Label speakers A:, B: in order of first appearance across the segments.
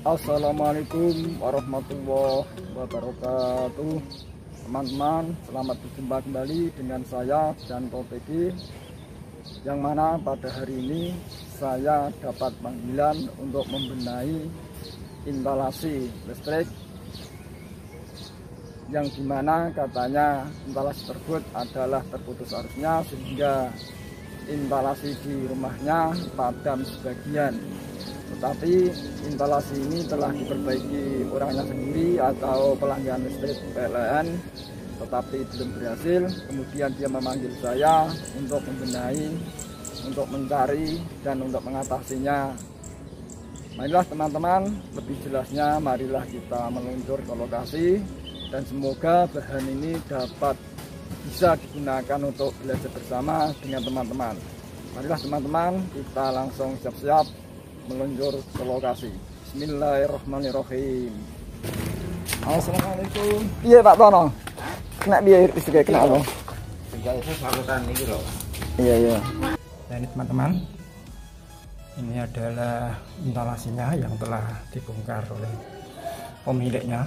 A: Assalamualaikum warahmatullahi wabarakatuh. Teman-teman, selamat berjumpa kembali dengan saya Janto Pegi, yang mana pada hari ini saya dapat panggilan untuk membenahi instalasi listrik yang dimana katanya instalasi tersebut adalah terputus arusnya, sehingga instalasi di rumahnya padam sebagian. Tetapi instalasi ini telah diperbaiki orangnya sendiri atau pelanggan listrik PLN, tetapi belum berhasil. Kemudian dia memanggil saya untuk membenahi, untuk mencari dan untuk mengatasinya. Marilah teman-teman, lebih jelasnya marilah kita meluncur ke lokasi, dan semoga bahan ini dapat bisa digunakan untuk belajar bersama dengan teman-teman. Marilah teman-teman, kita langsung siap-siap meluncur ke lokasi. Bismillahirrahmanirrahim. Assalamualaikum. Iya Pak Tono. Kena biaya listrik kena apa?
B: Itu saluran ini loh.
A: Iya.
C: Nah ini teman-teman, ini adalah instalasinya yang telah dibongkar oleh pemiliknya.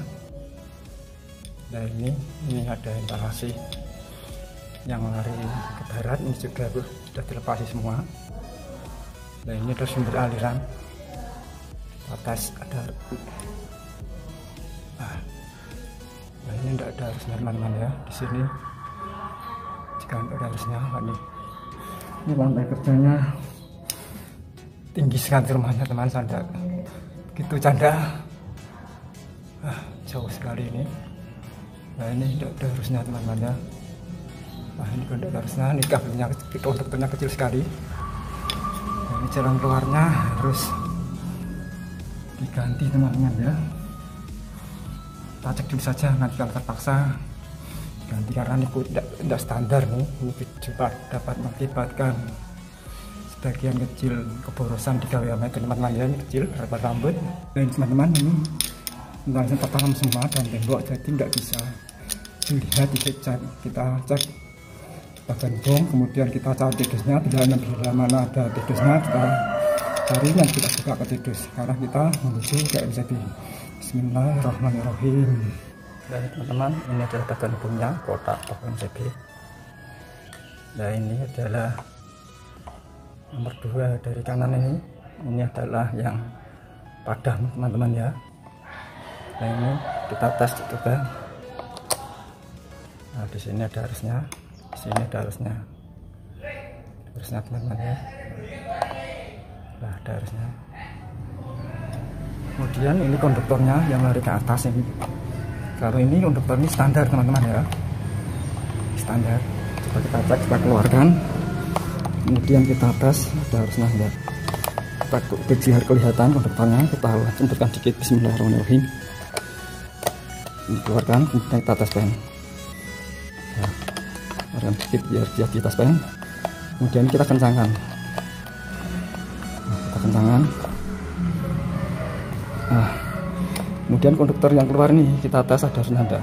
C: Nah ini ada instalasi yang lari ke barat, ini sudah dilepasi semua. Nah ini ada sumber aliran atas, ada nah ini tidak ada arusnya teman-teman ya. Di sini jika tidak ada arusnya, ini lantai kerjanya tinggi sekali rumahnya teman, sanda gitu canda, jauh sekali ini. Nah ini tidak ada arusnya teman-teman ya. Nah ini tidak ada arusnya, ini kabelnya kontaktornya kecil sekali. Ini jalan keluarnya harus diganti teman-teman ya. Kita cek dulu saja, nanti kalau terpaksa ganti karena ini tidak standar nih. Ini juga dapat mengakibatkan sebagian kecil keborosan di gawean teman-teman ya. Ini kecil rapat rambut. Dan teman-teman ini instalasi tertanam semua dan tembok, jadi tidak bisa dilihat. Kita cek bagian bom, kemudian kita cari tidusnya, tidak ada mana ada tidusnya, kita cari dan kita buka ke tidus karena kita menuju ke MCB. Bismillahirrahmanirrahim. Dan teman-teman, ini adalah bagian bomnya, kotak bagian MCB. Nah ini adalah nomor 2 dari kanan ini adalah yang padam teman-teman ya. Nah ini kita tes juga. Nah di sini ada arusnya. Sini ada arusnya teman-teman ya. Nah ada arusnya. Kemudian ini konduktornya yang lari ke atas ini. Kalau ini konduktor ini standar teman-teman ya, standar. Coba kita cek, kita keluarkan, kemudian kita tes ada arusnya enggak. Kita biar kelihatan konduktornya, kita cendurkan dikit. Bismillahirrahmanirrahim. Ini keluarkan, kemudian kita tes pen. Sedikit biar dia di atas pen, kemudian kita kencangkan. Kemudian konduktor yang keluar nih kita tes ada harusnya ada.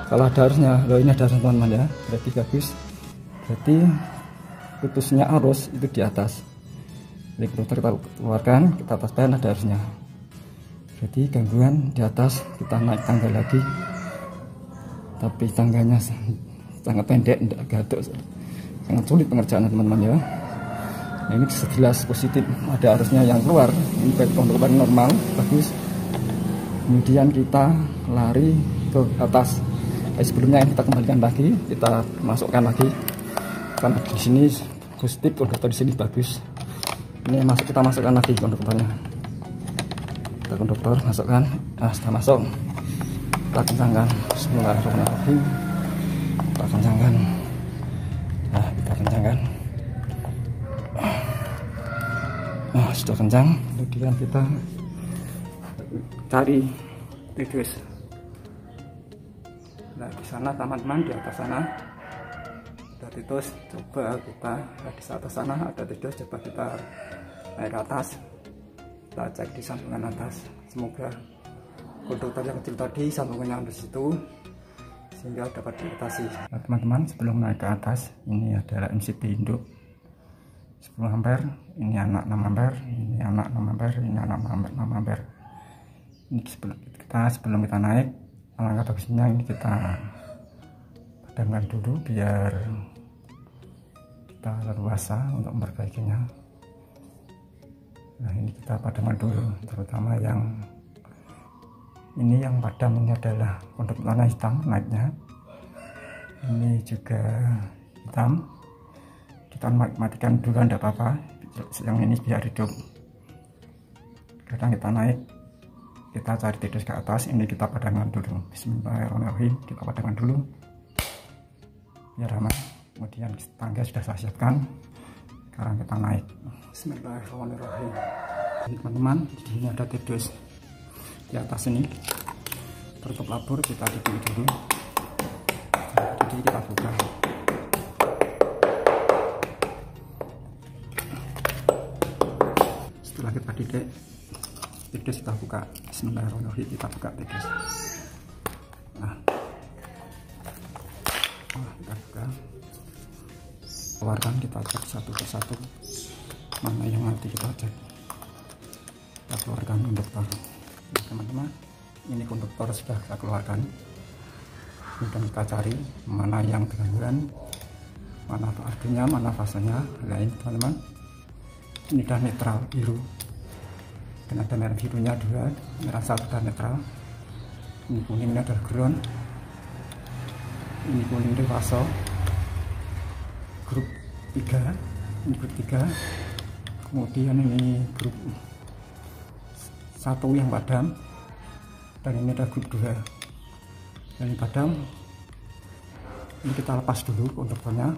C: Kalau ada harusnya, ini ada harusnya teman-teman ya, berarti bagus. Berarti putusnya arus itu di atas. Jadi konduktor kita keluarkan, kita tes pen ada harusnya. Berarti gangguan di atas, kita naik tangga lagi. Tapi tangganya sangat pendek, tidak gaduh, sangat sulit pengerjaannya teman-teman ya. Nah, ini sejelas positif ada arusnya yang keluar, ini konduktor normal, bagus. Kemudian kita lari ke atas. Sebelumnya kita kembalikan lagi, kita masukkan lagi. Karena di sini positif, konduktor di sini bagus. Ini kita masukkan lagi konduktornya. Kita konduktor masukkan, setelah masuk kita kencangkan. Bismillahirrahmanirrahim. Kita kencangkan. Kita kencangkan. Sudah kencang. Kemudian kita cari tidus. Nah di sana teman-teman, di atas sana ada tidus. Coba kita di atas sana ada tidus. Coba kita naik ke atas. Kita cek di sambungan atas. Semoga konduktor yang kecil tadi sambungannya di situ, sehingga dapat diatasi. Nah, teman-teman, sebelum naik ke atas, ini adalah MCB induk 10 ampere, ini anak 6 ampere, ini anak 6 ampere, ini anak 6 ampere. Ini sebelum kita naik, alangkah bagusnya ini kita padamkan dulu biar kita leluasa untuk memperbaikinya. Nah, ini kita padamkan dulu, terutama yang ini yang padam ini adalah konduktor warna hitam naiknya. Ini juga hitam. Kita matikan dulu, tidak apa-apa. Yang ini biar hidup. Kadang kita naik, kita cari tikus ke atas, ini kita padamkan dulu. Bismillahirrahmanirrahim, kita padamkan dulu biar aman. Kemudian tangga sudah saya siapkan, sekarang kita naik. Bismillahirrahmanirrahim. Teman-teman, di sini ada tikus di atas ini, tertutup labur, kita tutup dulu. Jadi kita buka. Setelah kita didik tikus, kita buka. Bismillahirrahmanirrahim, kita buka tikus. Nah, kita buka, keluarkan, kita cek satu persatu mana yang nanti kita cek. Kita keluarkan konduktor. Nah, teman-teman, ini konduktor sudah kita keluarkan. Kemudian kita cari mana yang gangguan, mana artinya, mana fasenya. Lain teman-teman, ini udah netral biru, dan ada merah birunya 2, merah 1 dan netral. Ini kuningnya adalah ground, ini kuning dari fase grup 3, ini grup 3. Kemudian ini grup 1 yang padam, dan ini ada grup 2 yang padam. Ini kita lepas dulu konduktornya,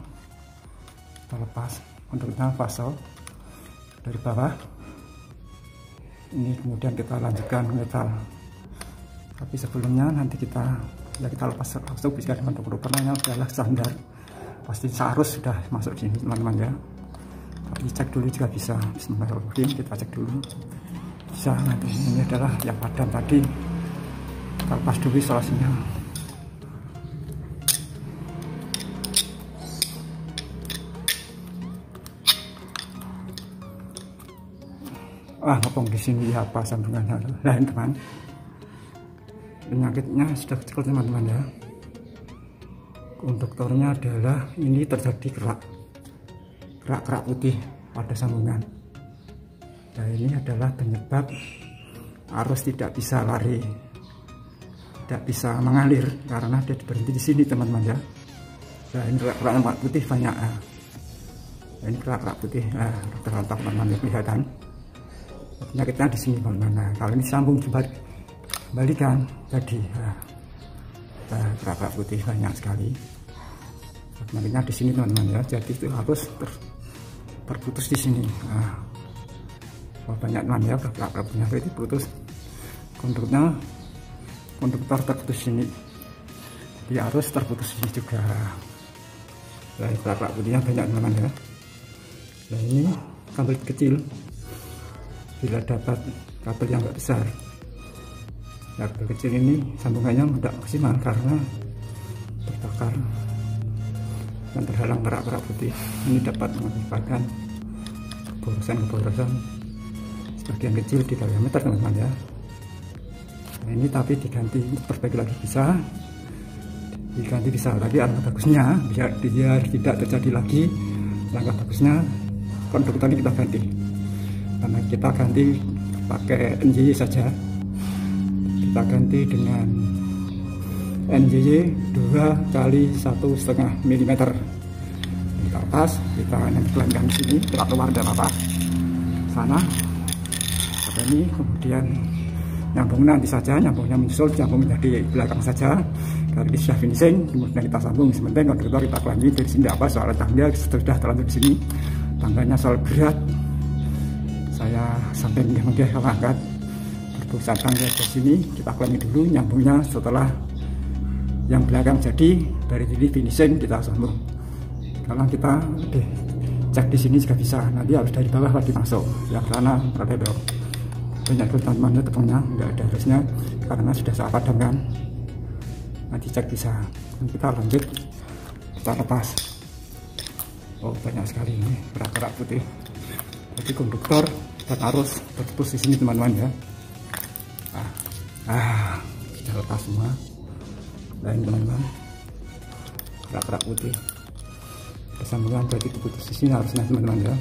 C: kita lepas konduktornya fase dari bawah. Ini kemudian kita lanjutkan netral, tapi sebelumnya nanti kita lepas langsung bisa dengan konduktornya adalah standar, pasti searus sudah masuk sini teman-teman ya. Tapi cek dulu juga bisa. Bismillahirrahmanirrahim, kita cek dulu bisa. Nanti ini adalah yang padam tadi, kita lepas dulu isolasinya. Ngepong di sini apa sambungannya lain teman. Penyakitnya sudah kecil teman-teman ya. Konduktornya adalah ini terjadi kerak putih pada sambungan. Nah, ini adalah penyebab arus tidak bisa lari, tidak bisa mengalir karena dia berhenti di sini teman-teman ya. Nah, ini kerak putih banyak. Nah, ini kerak putih terletak teman-teman ya, kelihatan. Penyakitnya di sini teman-teman. Nah, kalau ini sambung kembalikan tadi, kerak putih banyak sekali. Penyakitnya di sini teman-teman ya. Jadi itu harus terputus di sini. Banyak teman ya, kerak putihnya itu putus. Konduktor terputus sini. Jadi harus terputus sini juga. Nah, kerak putihnya banyak teman-teman ya. Nah, ini kabel kecil. Bila dapat kabel yang enggak besar, kabel kecil ini sambungannya tidak maksimal karena terbakar dan terhalang kerak putih. Ini dapat mengakibatkan keborosan sebagian kecil di diameter teman-teman ya. Nah, ini tapi diganti, perbaiki lagi bisa, diganti bisa. Tapi alangkah bagusnya biar tidak terjadi lagi, alangkah bagusnya konduktor ini kita ganti. Karena kita ganti pakai NJY saja, kita ganti dengan NJY 2 kali 1,5 mm di atas. Kita nempelkan di sini, kita keluar dan apa sana seperti ini. Kemudian nyambung nanti saja, nyambungnya menyusul, nyambung dari belakang saja. Kalau ini sudah finishing, kemudian kita sambung. Sebentar konduktor kita lanjut dari sini. Apa soal tangga sudah terlanjur di sini, tangganya soal berat. Saya sampai kalau angkat terpusat tangga ke sini, kita klaim dulu, nyambungnya setelah yang belakang jadi dari sini finishing kita sambung. Kalau kita cek di sini juga bisa, nanti harus dari bawah lagi masuk yang sana rada banyak teman-temannya tepungnya nggak ada harusnya karena sudah saya padamkan. Nanti cek bisa. Kita lanjut, kita lepas. Oh, banyak sekali ini kerak putih. Jadi konduktor dan arus terputus di sini teman-teman ya. Sudah lepas semua. Lain teman-teman, kerak-kerak putih kesambungan berarti putus di sini harusnya teman-teman ya.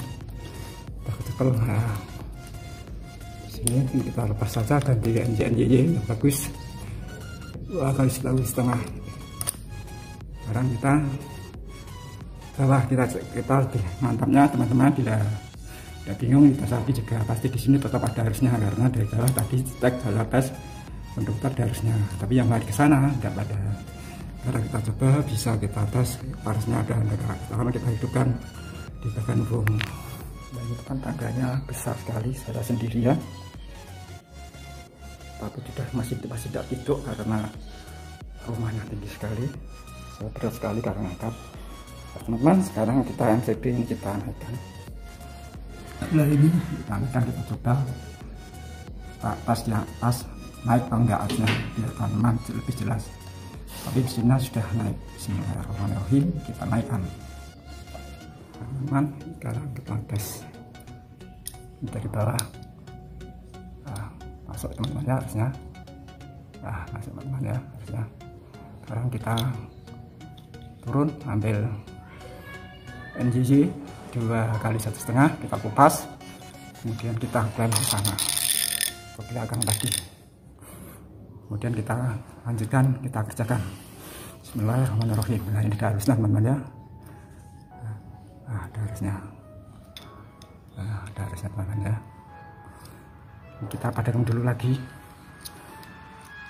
C: Kita kecekel. Di sini kita lepas saja ganti NJNY yang bagus 2 kali 1,5. Sekarang kita setelah kita lebih mantapnya teman-teman, bila bingung kita sapi juga pasti di sini tetap ada harusnya, karena dari bawah tadi cek dalam tes konduktor ada harusnya, tapi yang lain ke sana tidak ada. Sekarang kita coba bisa kita tes harusnya ada karena kita hidupkan di bagian bom. Dan itu kan tangganya besar sekali, saya sendiri ya, tapi masih tidak hidup karena rumahnya tinggi sekali. Saya berat sekali karena angkat. Teman-teman, sekarang kita MCB ini kita naikkan. Nah ini kita naikkan, kita coba atas di atas naik atau enggak aja biar teman-teman lebih jelas. Tapi mesinnya sudah naik. Bismillahirrahmanirrahim, kita naikkan. Teman-teman, sekarang kita tes dari bawah. Masuk teman-teman ya harusnya. Masuk teman-teman ya harusnya. Sekarang kita turun, ambil NJJ 2 kali 1,5, kita kupas, kemudian kita klaim ke sana ke belakang tadi, kemudian kita lanjutkan, kita kerjakan. Bismillahirrahmanirrahim. Nah ini ada harusnya teman-teman ya. Ada harusnya, ada harusnya teman-teman ya. Kita padamkan dulu lagi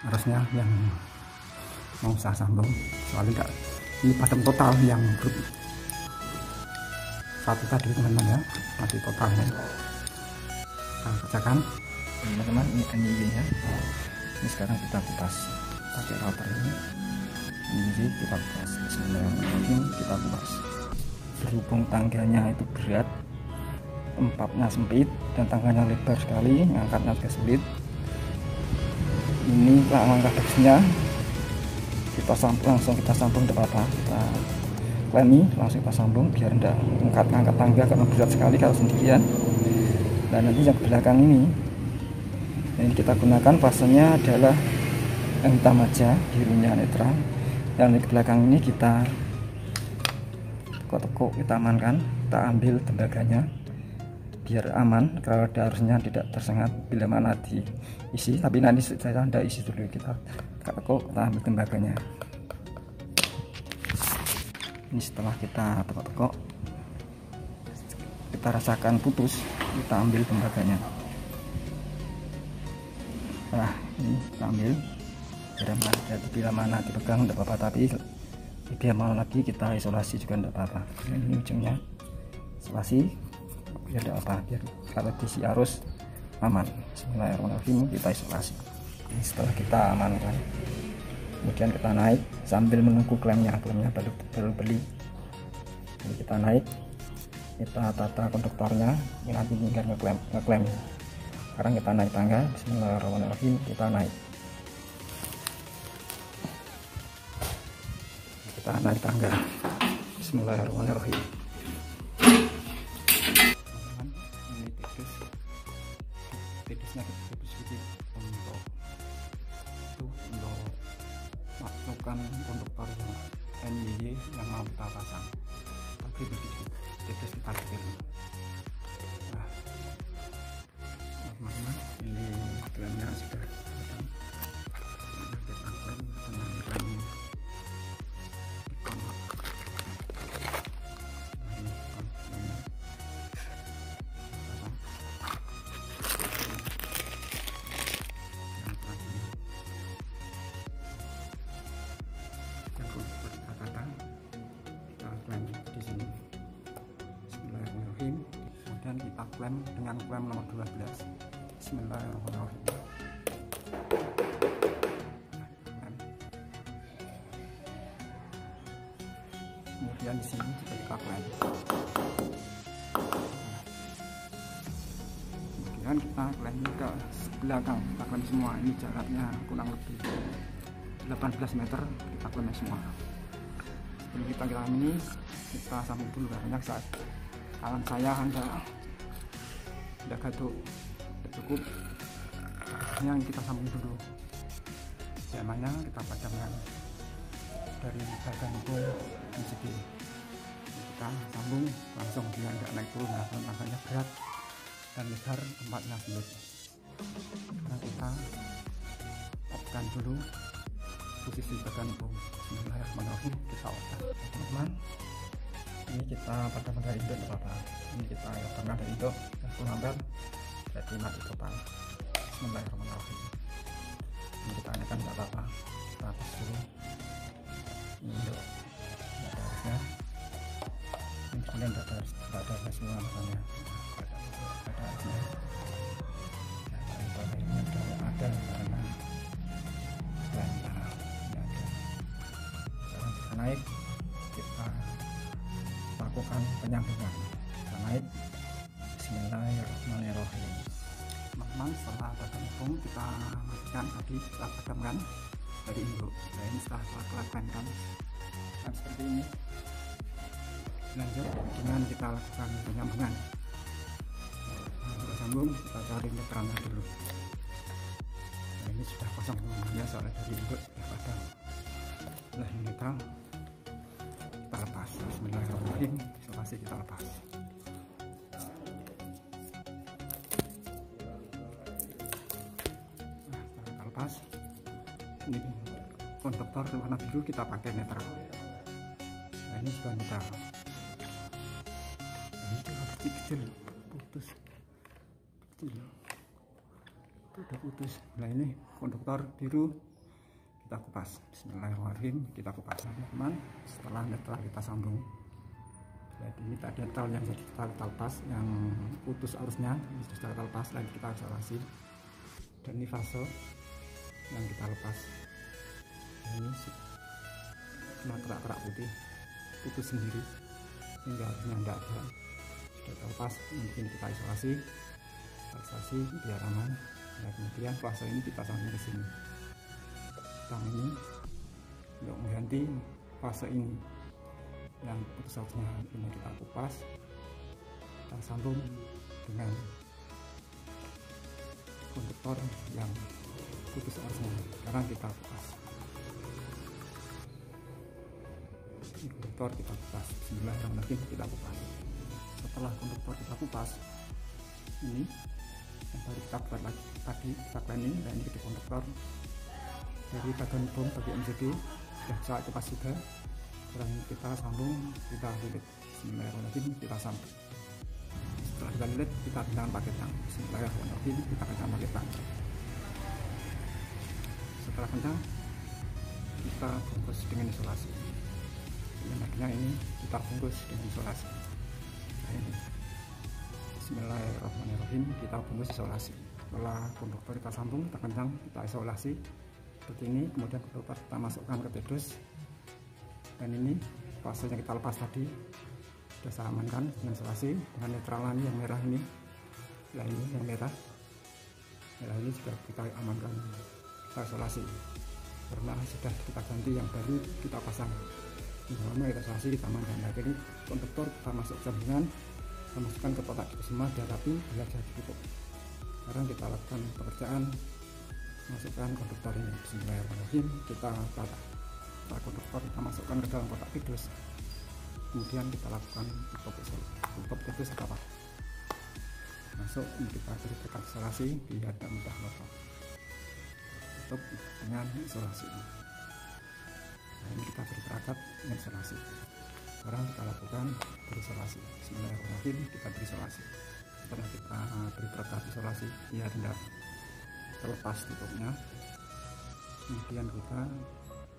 C: harusnya yang mau saya sambung, soalnya enggak, ini padam total yang grup 1 tadi teman-teman ya, mati totalnya. Kita kerjakan teman-teman, ini NJJ-nya. Ini sekarang kita kupas pakai router ini kita kupas. Bismillahirrahmanirrahim, kita kupas. Berhubung tangganya itu berat, tempatnya sempit dan tangganya lebar sekali, ngangkatnya juga sulit. Ini langkah bagsnya kita langsung kita sambung, tidak apa-apa, kita klemi langsung kita sambung biar tidak ngangkat tangga karena berat sekali kalau sendirian. Dan nanti yang belakang ini kita gunakan pasnya adalah yang hitam aja, birunya netral. Dan di belakang ini kita tekuk, kita amankan, kita ambil tembaganya biar aman, kalau ada arusnya tidak tersengat bila mana diisi. Tapi nanti saya tidak isi dulu, kita tekuk, kita ambil tembaganya. Ini setelah kita tekuk, kita rasakan putus, kita ambil tembaganya. Nah ini kita ambil, bila mana dipegang tidak apa-apa, tapi biar mau lagi kita isolasi juga tidak apa-apa. Ini ujungnya isolasi biar tidak apa, biar kalau diisi arus aman. Bismillahirrahmanirrahim, kita isolasi. Ini setelah kita amankan, kemudian kita naik sambil menunggu klemnya baru beli. Jadi kita naik, kita tata konduktornya, nanti tinggal ngeklem. Sekarang kita naik tangga. Bismillahirrahmanirrahim, kita naik. Kita naik tangga. Bismillahirrahmanirrahim. Ini titisnya sedikit untuk masukkan konduktor NJJ yang mau kita pasang. Tapi begitu titis kita kecil. Nah, teman-teman, ini klemnya sudah datang. Kita klem dengan klem di sini. Bismillahirrahmanirrahim. Kemudian kita klem dengan klem nomor 12. Bismillahirrahmanirrahim. Kemudian di sini juga kita klem. Kemudian kita klem ke belakang, kita klem semua. Ini jaraknya kurang lebih 18 meter, kita klem semua. Sebelum kita klem ini, kita sambung dulu karena saat tangan saya tidak gaduh, tidak cukup. Yang kita sambung dulu. SMA-nya kita padamkan dari bagian hukum MCB. Kita sambung langsung, dia nggak naik turun karena tangganya berat dan lebar, tempatnya sulit. Karena kita opkan dulu posisi bagian hukum. Bismillahirrahmanirrahim, kita opkan teman-teman. Ini kita padamkan dari induk apa? Ini kita padamkan dari induk 10 ampere, jadi mati total. Bismillahirrahmanirrahim. Ini kita nyalakan nggak apa-apa, kita hapus dulu. Ini induk, nggak ada harusnya. Ini kemudian nggak ada semua makanya nggak ada harusnya. Ya, ini ada karena lantar, nggak ada. Sekarang kita naik, kita lakukan penyambungan. Kita naik. Bismillahirrahmanirrahim. Teman-teman, setelah bagian hukum kita matikan tadi, kita padamkan dari induk. Nah, ini setelah kita lakukan kan seperti ini. Lanjut dengan kita lakukan penyambungan. Nah, kita sambung, kita cari netralnya dulu. Nah, ini sudah kosong teman-teman, soalnya dari induk sudah padam. Nah, ini netral, kita lepas. Bismillahirrahmanirrahim. Isolasi kita lepas. Lepas, ini konduktor warna biru kita pakai netral. Nah, ini sudah netral. Ini cuma kecil, putus, kecil, itu udah putus. Nah, ini konduktor biru kita kupas. Bismillahirrahmanirrahim, kita kupas teman-teman. Setelah netral kita sambung. Jadi ini tadi netral yang jadi kita lepas, yang putus arusnya ini sudah kita lepas, lagi kita isolasi. Dan ini fase yang kita lepas. Ini cuma kerak-kerak putih, putus sendiri sehingga harusnya tidak ada. Sudah kita lepas, mungkin kita isolasi biar aman. Nah, kemudian fase ini kita sambung ke sini. Tang ini untuk mengganti fase ini yang putus arusnya, ini kita kupas, kita sambung dengan konduktor yang putus arusnya. Sekarang kita kupas. Konduktor kita kupas. Bismillahirrahmanirrahim, kita kupas. Setelah konduktor kita kupas, ini yang baru kita buat lagi tadi, kita planning. Dan ini jadi konduktor dari bagian bom bagi MCB sudah saya kupas juga. Sekarang kita sambung, kita lilit. Bismillahirrahmanirrahim, kita sambung. Setelah kita lilit, kita kencangkan pakai tang. Bismillahirrahmanirrahim, kita kencangkan pakai tang. Setelah kencang, kita bungkus dengan isolasi. Yang akhirnya ini kita bungkus dengan isolasi. Nah, ini Bismillahirrahmanirrahim, kita bungkus isolasi. Setelah konduktor kita sambung, kita kencang, kita isolasi seperti ini. Kemudian konduktor kita masukkan ke pedus. Dan ini fase yang kita lepas tadi sudah saya amankan dengan isolasi dengan netralan yang merah ini. Nah, ini yang merah ini juga kita amankan, kita isolasi karena sudah kita ganti yang baru, kita pasang yang lama, kita isolasi, kita amankan. Nah, jadi konduktor kita masuk sambungan, kita masukkan ke kotak itu semua, dia rapi, dia sudah ditutup. Sekarang kita lakukan pekerjaan, masukkan konduktor ini. Bismillahirrahmanirrahim, kita tata konduktor, kita masukkan ke dalam kotak pedus. Kemudian kita lakukan tutup pedus apa masuk, ini kita beri tekan isolasi biar tidak mudah lolos. Tutup dengan isolasi. Nah, ini kita beri perangkat dengan isolasi. Sekarang kita lakukan berisolasi. Bismillahirrahmanirrahim, kita berisolasi. Setelah kita beri perangkat isolasi biar tidak terlepas tutupnya, kemudian kita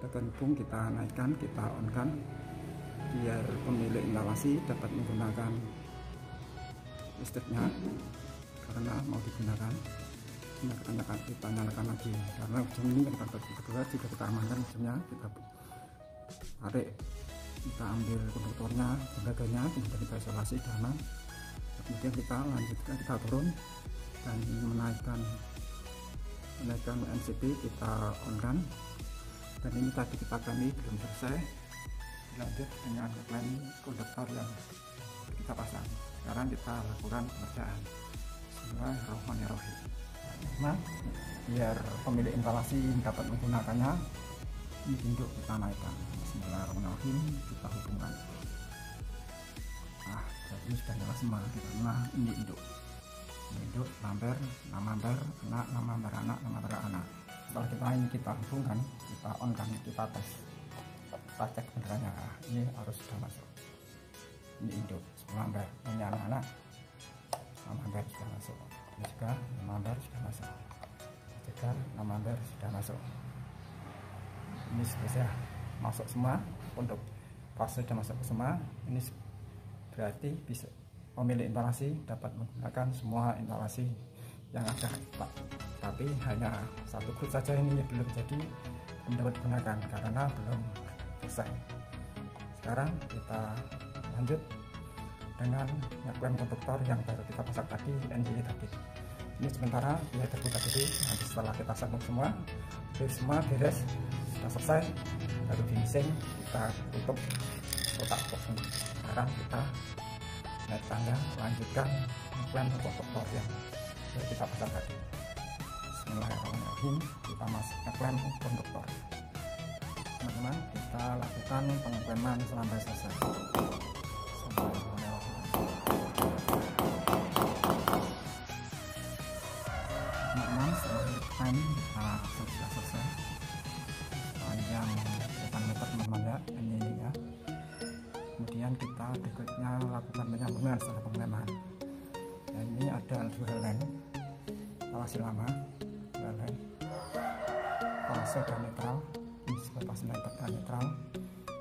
C: bagian bung kita naikkan, kita on-kan biar pemilik instalasi dapat menggunakan listriknya karena mau digunakan. Kita nyalakan lagi karena ujung ini kan kedua jika kita amankan ujungnya, kita tarik, kita ambil konduktornya, jembaganya, kemudian kita isolasi dalam. Kemudian kita lanjutkan, kita turun dan menaikkan MCB, kita on-kan. Dan ini tadi kita kami belum selesai, lanjut dengan planning konduktor yang kita pasang. Sekarang kita lakukan pengerjaan. Bismillahirrahmanirrahim. Nah, biar pemilik instalasi dapat menggunakannya, ini induk kita naikkan. Bismillahirrahmanirrahim, kita hubungkan. Nah, jadi ini sudah nyala semua. Nah, ini induk lamber, nama lamber anak, nama lamber anak, nama lamber anak. Setelah kita hubungkan, kita on kan, kita tes, kita cek benerannya. Ini harus sudah masuk. Ini induk lamber, ini anak-anak, nama lamber sudah masuk. Ini juga nama lamber sudah masuk. Juga nama lamber sudah masuk. Ini sudah masuk semua. Untuk fase sudah masuk ke semua. Ini berarti bisa pemilik instalasi dapat menggunakan semua instalasi yang ada, Pak. Tapi hanya satu grup saja ini belum jadi, belum dapat digunakan karena belum selesai. Sekarang kita lanjut dengan ngeklaim konduktor yang baru kita pasang tadi, NJE tadi. Ini sementara dia terbuka dulu. Nanti setelah kita sambung semua beres, sudah selesai, baru finishing, kita tutup kotak box ini. Sekarang kita naik tangga, lanjutkan ngeklaim konduktor yang baru kita pasang tadi. Bismillahirrahmanirrahim, kita masuk ngeklaim konduktor. Teman-teman, kita lakukan pengklaiman sampai selesai. Teman-teman, setelah ngeklaim kita sudah selesai. Panjang 8 meter teman-teman ya, ini ya. Kemudian kita berikutnya lakukan penyambungan setelah pengklaiman. Dan ini ada dua helm instalasi lama, helm fase dan netral. Ini sebuah fase netral.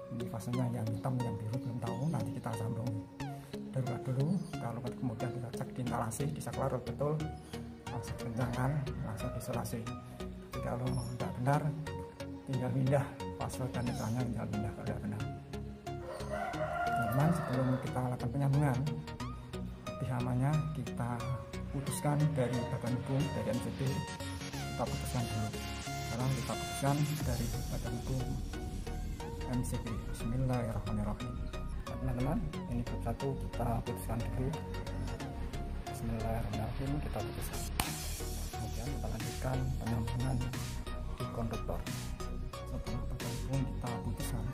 C: Ini fasenya yang hitam, yang biru belum tahu, nanti kita sambung darurat dulu. Kalau kemudian kita cek di instalasi, disaklar betul, langsung kencangkan, langsung isolasi. Jadi kalau tidak benar, tinggal pindah fase dan netralnya, tinggal pindah kalau tidak benar. Teman-teman, sebelum kita lakukan penyambungan, pihamannya kita putuskan dari badan hubung, dari MCB kita putuskan dulu. Sekarang kita putuskan dari badan hubung MCB. Bismillahirrahmanirrahim. Teman-teman, ini satu kita putuskan dulu. Bismillahirrahmanirrahim, kita putuskan. Kemudian kita lanjutkan penyambungan di konduktor. Setelah badan hubung kita putuskan,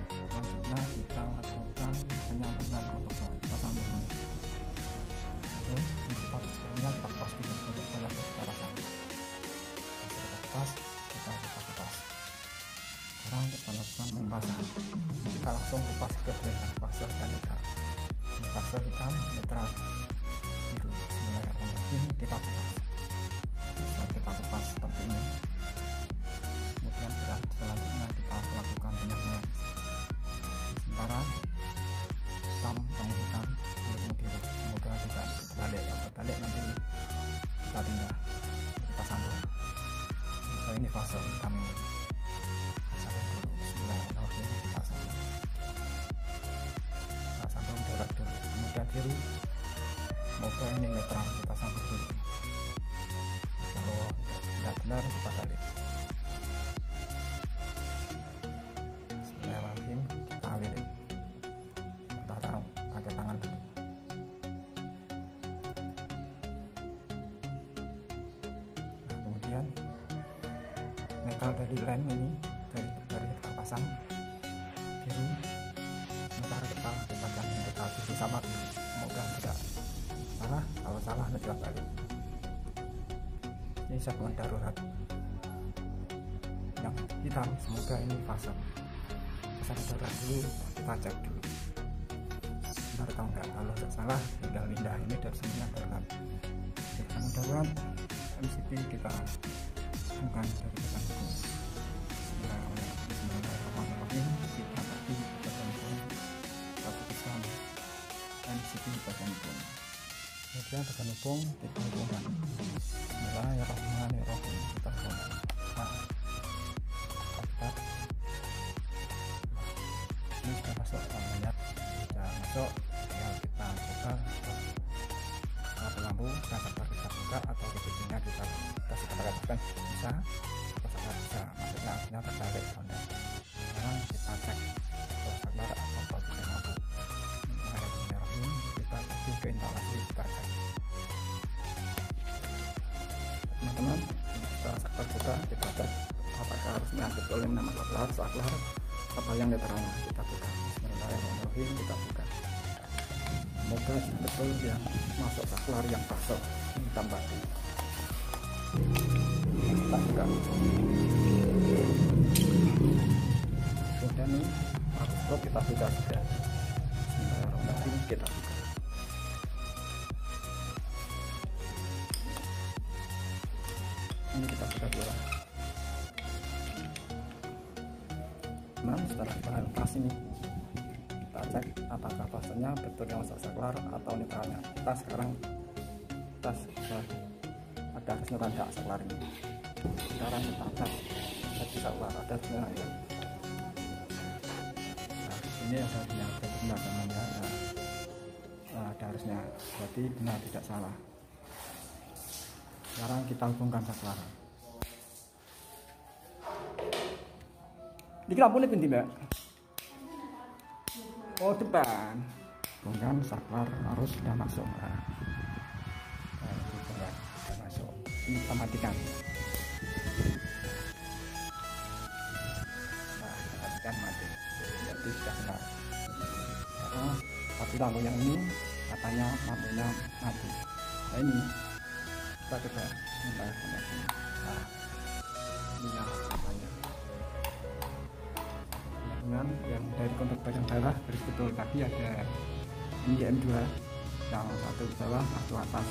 C: selanjutnya kita lakukan penyambungan konduktor. Kita sambung ini. Kita pas di konduktor yang kita pasang. Kita kupas. Sekarang kita lakukan pemasangan. Kita langsung kupas ke belakang fase dan netral. Fase hitam, netral biru. Bismillahirrahmanirrahim, kita kupas. Kita kupas seperti ini. Kemudian selanjutnya kita lakukan penyambungan. Sementara hitam, hitam, biru. Semoga tidak terbalik nanti kita pindah, kita sambung. So, ini fase hitam ini. Sambung dulu. Bismillahirrahmanirrahim, kita sambung. Kita sambung darurat dulu. Kemudian biru. Semoga ini netral, kita sambung dulu. Kalau tidak benar, kita balik. Bismillahirrahmanirrahim, kita alirin. Sementara pakai tangan dulu. Nah, kemudian netral dari lem ini, dari kita pasang biru. Sementara kita pasang netral biru sama, semoga tidak salah. Kalau salah, netral balik. Ini sambungan darurat yang hitam, semoga ini fase darurat dulu, kita cek dulu benar atau enggak. Kalau salah, tinggal pindah ini dari sini darurat. Kita darurat MCB kita bukan dari badan hubung. Bismillahirrahmanirrahim, kita tadi badan hubung, kita putuskan MCB badan hubung. Kemudian badan hubung kita hubungkan. Bismillahirrahmanirrahim, kita hubungkan. Ini sudah masuk namanya, sudah masuk. Ya, kita buka lampu, transaktor kita buka atau kepitingnya kita katakan bisa, transaktor bisa, maksudnya artinya terbalik. Sekarang kita cek transaktor atau kepiting lampu. Bismillahirrahmanirrahim, kita pergi ke instalasi, kita cek. teman-teman. Kita saklar juga, kita cek apakah harusnya betul ini nama saklar apa yang keterangan, kita buka. Bismillahirrahmanirrahim, kita buka. Semoga betul yang masuk saklar yang pasok hitam padi. Kita buka. Sudah nih, harus kita buka sudah. Bismillahirrahmanirrahim, kita buka. Ini kita buka dulu. Nah, setelah kita lepas ini, kita cek apakah pasnya betul yang masuk saklar atau netralnya. Kita sekarang ada harusnya tanda saklar ini. Sekarang kita cek jadi saklar ada sebenarnya. Nah, ini ada yang benar namanya. Nah, ada harusnya, berarti benar tidak salah. Sekarang kita hubungkan saklar. Ini lampunya pintu mbak. Oh depan. Hubungkan saklar arus sudah masuk. Nah, sudah masuk. Ini kita matikan. Nah, kita matikan mati. Jadi sudah benar. Nah, tapi lampu yang ini katanya lampunya mati. Nah ini kita coba. Nah, ini yang katanya. Dengan yang dari kontak bagian bawah garis betul tadi ada ini M2 yang satu bawah satu atas,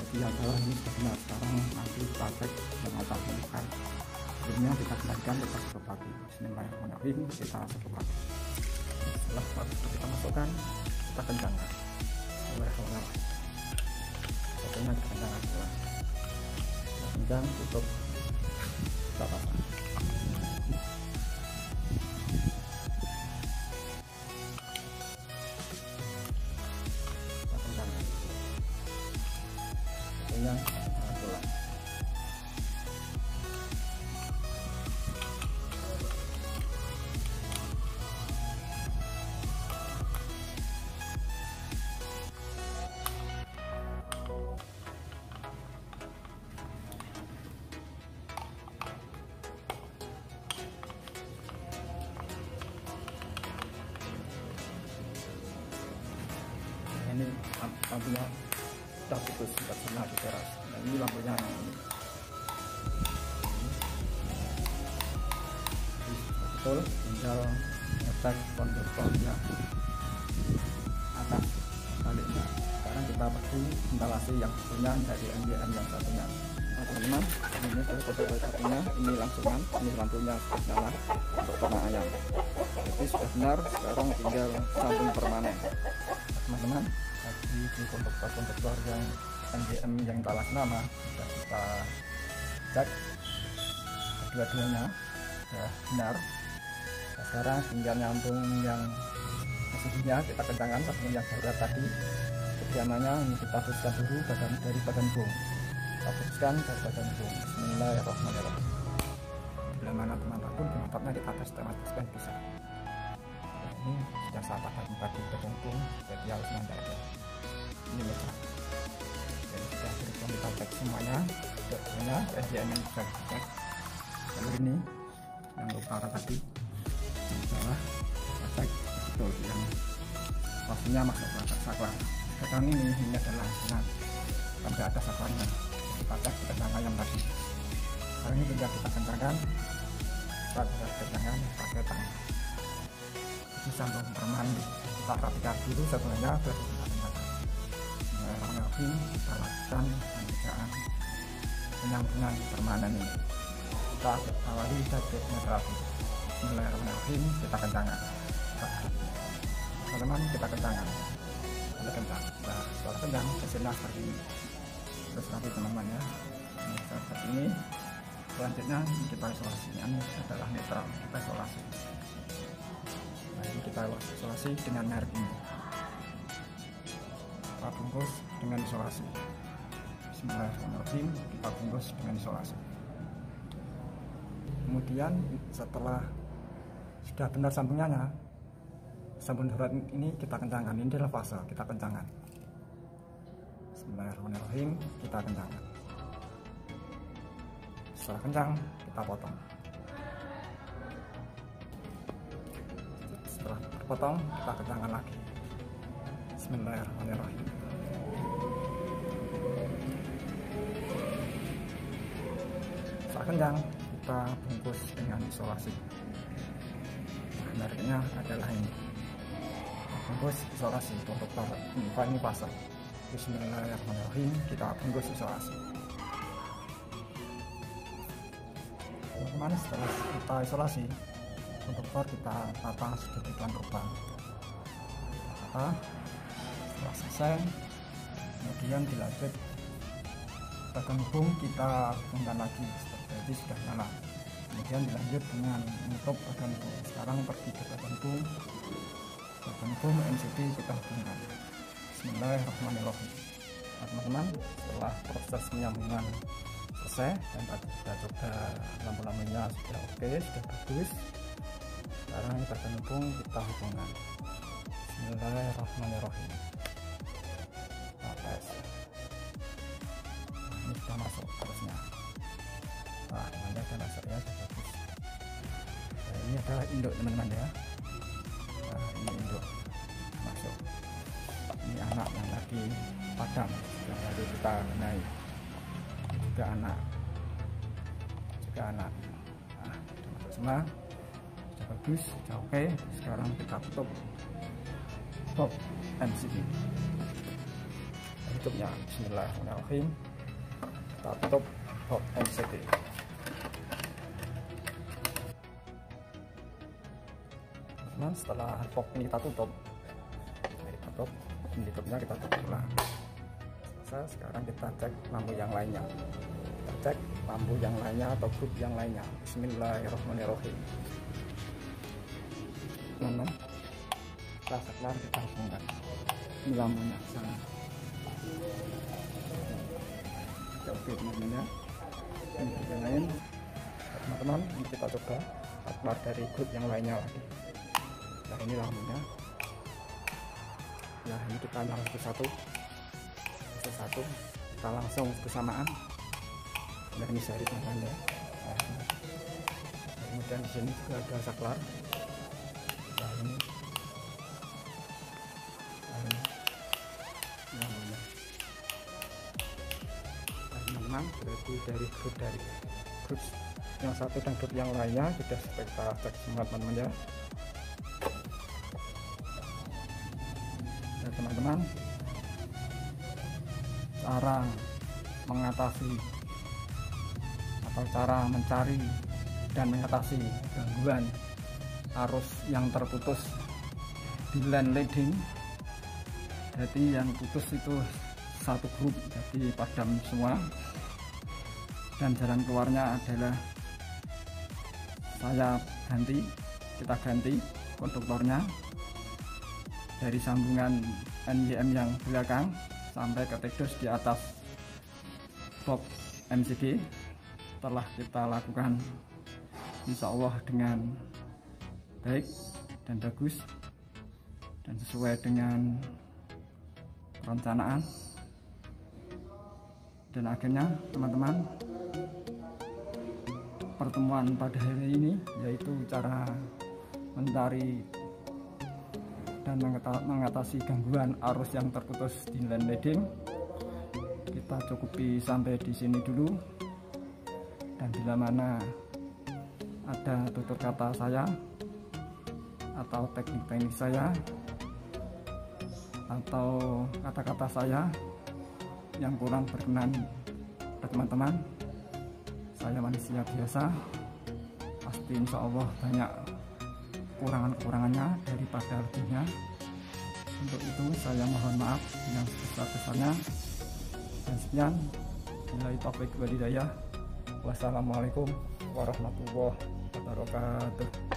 C: jadi yang bawah ini sudah benar. Sekarang nanti kita cek yang atas bukan, sebelumnya kita kembalikan kita tutup lagi. Bismillahirrahmanirrahim, kita tutup lagi. Setelah kita masukkan, kita kencangkan. Bismillahirrahmanirrahim, pokoknya kita kencangkan semua. Kita kencang, tutup, kita pasang. Yang pulang. Ini lampunya sudah putus, tidak pernah di teras. Nah, ini lampunya yang ini. Betul, tinggal ngecek kontaktornya atas baliknya. Sekarang kita pergi instalasi yang satunya dari MGM yang satunya. Nah teman-teman, ini saya kontaktor satunya, ini langsungan, ini lampunya sudah nyala untuk ternak ayam. Jadi sudah benar, sekarang tinggal sambung permanen. Teman-teman, di kontaktor yang MGM yang tak atas nama sudah kita cek kedua-duanya sudah benar. Nah, sekarang tinggal nyambung yang mesinnya kita kencangkan, sambung yang darurat tadi kediamannya ini kita putuskan dulu dari badan bung, kita putuskan dari badan bung. Bismillahirrahmanirrahim. Bila mana teman-teman di motornya kita tes teman-teman bisa. Nah, ini sudah saya padamkan di badan bung, jadi harus mendadak. Ini mereka. Jadi sudah berikut kita cek semuanya, semuanya SDM yang bisa cek. Lalu ini yang utara tadi, yang bawah kita cek betul yang pastinya masuk ke atas saklar. Sekarang ini adalah langsungan sampai atas saklarnya. Kita cek kita kencangkan yang tadi. Sekarang ini tinggal kita kencangkan, kita bisa kencangkan pakai tangan. Ini sambung permanen. Kita perhatikan dulu satunya baru kita kencangkan. Kita lakukan pengerjaan penyambungan permanen ini. Kita awali dari netral. Bismillahirrahmanirrahim, kita kencangkan. Teman-teman, kita kencangkan. Kita kencang. Nah, setelah kencang hasilnya seperti ini. Terus nanti teman-teman ya, ini seperti ini. Selanjutnya kita isolasi. Ini adalah netral, kita isolasi. Nah, ini kita isolasi dengan merek ini. Kita bungkus dengan isolasi. Bismillahirrahmanirrahim, kita bungkus dengan isolasi. Kemudian setelah sudah benar sambungannya, sambung darurat ini kita kencangkan. Ini adalah fase, kita kencangkan. Bismillahirrahmanirrahim, kita kencangkan. setelah kencang kita potong. Setelah terpotong kita kencangkan lagi. Bismillahirrahmanirrahim. Setelah kencang kita bungkus dengan isolasi. Mereknya adalah ini, bungkus isolasi untuk ini pasar. Bismillahirrahmanirrahim, kita bungkus isolasi. Teman-teman, setelah kita isolasi, konstruktor kita tata sedemikian rupa. Setelah selesai, kemudian dilanjut bagian hubung kita hubungkan lagi seperti sudah nyala. Kemudian dilanjut dengan menutup bagian hubung. Sekarang pergi ke bagian hubung MCB kita hubungkan. Bismillahirrahmanirrahim. Teman-teman, setelah proses penyambungan selesai dan tadi kita coba lampu-lampunya sudah oke, sudah bagus. Sekarang bagian hubung kita hubungkan. Bismillahirrahmanirrahim. Ini sudah masuk harusnya. Wah, namanya sudah masuk ya, sudah bagus. Nah, ini adalah induk teman-teman ya. Nah, ini induk masuk. Ini anak yang lagi padam yang baru kita naik. Juga anak. Nah, sudah masuk semua. Sudah bagus, sudah oke. Sekarang kita tutup box MCB. Tutupnya Bismillahirrahmanirrahim. Kita tutup box MCB. Nah, setelah box ini kita tutup, tutupnya kita tutup ulang. Selesai, sekarang kita cek lampu yang lainnya. Kita cek lampu yang lainnya atau grup yang lainnya. Bismillahirrahmanirrahim. Teman-teman, saklar kita hubungkan. Ini lampunya sana. Oke teman-teman ya. Ini grup yang lain. Teman-teman, ini kita coba saklar dari grup yang lainnya lagi. Nah, ini lampunya. Nah, ini kita nyala satu-satu, kita langsung bersamaan. Nah, ini seri teman-teman ya. Nah, kemudian di sini juga ada saklar. Nah, ini lampunya. Nah, teman-teman, berarti dari grup yang satu dan grup yang lainnya sudah kita cek semua teman-teman ya. Teman-teman, cara mengatasi atau cara mencari dan mengatasi gangguan arus yang terputus di line leading. Jadi yang putus itu satu grup, jadi padam semua, dan jalan keluarnya adalah kita ganti konduktornya dari sambungan NYM yang belakang sampai ke tedos di atas box MCB. Telah kita lakukan insya Allah dengan baik dan bagus dan sesuai dengan perencanaan. Dan akhirnya teman-teman, pertemuan pada hari ini yaitu cara mencari dan mengatasi gangguan arus yang terputus di line leading. Kita cukupi sampai di sini dulu. Dan bila mana ada tutur kata saya atau teknik saya atau kata-kata saya yang kurang berkenan ke teman-teman, saya manusia biasa, pasti insya Allah banyak kekurangannya daripada lebihnya. Untuk itu saya mohon maaf yang sebesar-besarnya, dan sekian. Billahi taufiq wal hidayah. Wassalamualaikum warahmatullahi wabarakatuh.